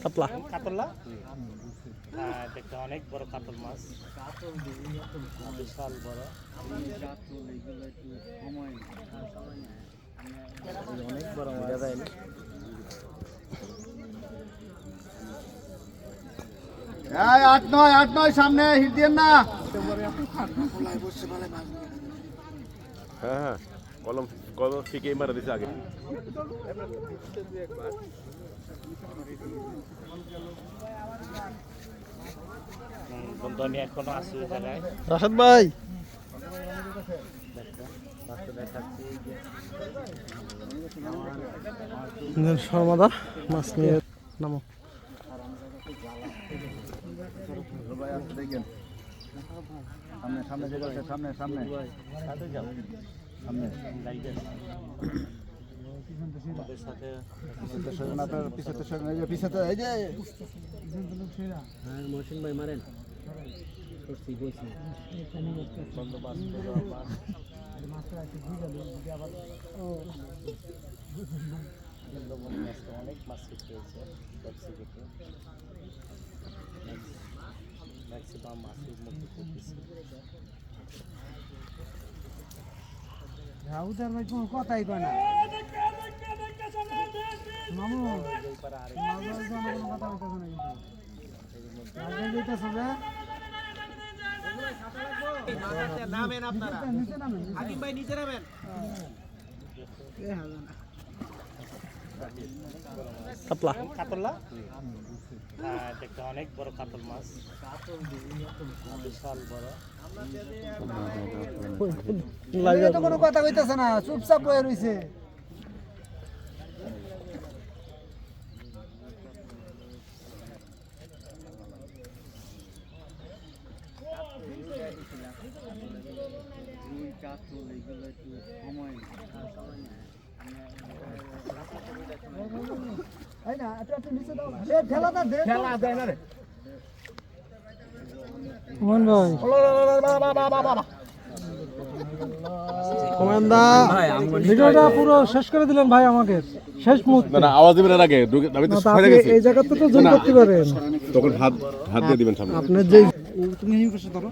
কাতলা কাতলা দেখতে অনেক বড় কাতল মাছ, বিশাল বড়, অনেক বড় মাছ। আট নয় সামনে হিট দিয়ে না। হ্যাঁ কলম কলম থেকে মারা দিছে আগে। বন্ধু আমি এখনো আসি ওই জায়গায়। রাশেদ ভাই শর্মাদা মাছ নিয়ে নামো। দেখেন সামনে সামনে সামনে পিছনে এই যে মহসিন ভাই মারেন অনেক মাছ পেয়েছে ম্যাক্সিমাম মাছের মধ্যে করতেছি। রাউদার ভাই কোনো কথাই কয় না মামু কোনো কথা হইতেছে না কিন্তু নামেন আপনারা হাকিম ভাই নিচে নামেন। কাতলা কাতলা দেখতে অনেক বড় কাতল মাছ, বিশাল বড়, কোনো কথা কইতেছে না, চুপচাপ বয়ে রইছে। ভিডিওটা পুরো শেষ করে দিলেন ভাই আমাকে শেষ মুহূর্তে। না আওয়াজ দিবেন এর আগে আমি তো সরে গেছি। এই জায়গাতে তো জুম করতে পারেন তখন হাত দিয়ে দিবেন সামনে। আপনার যে তুমি ধরো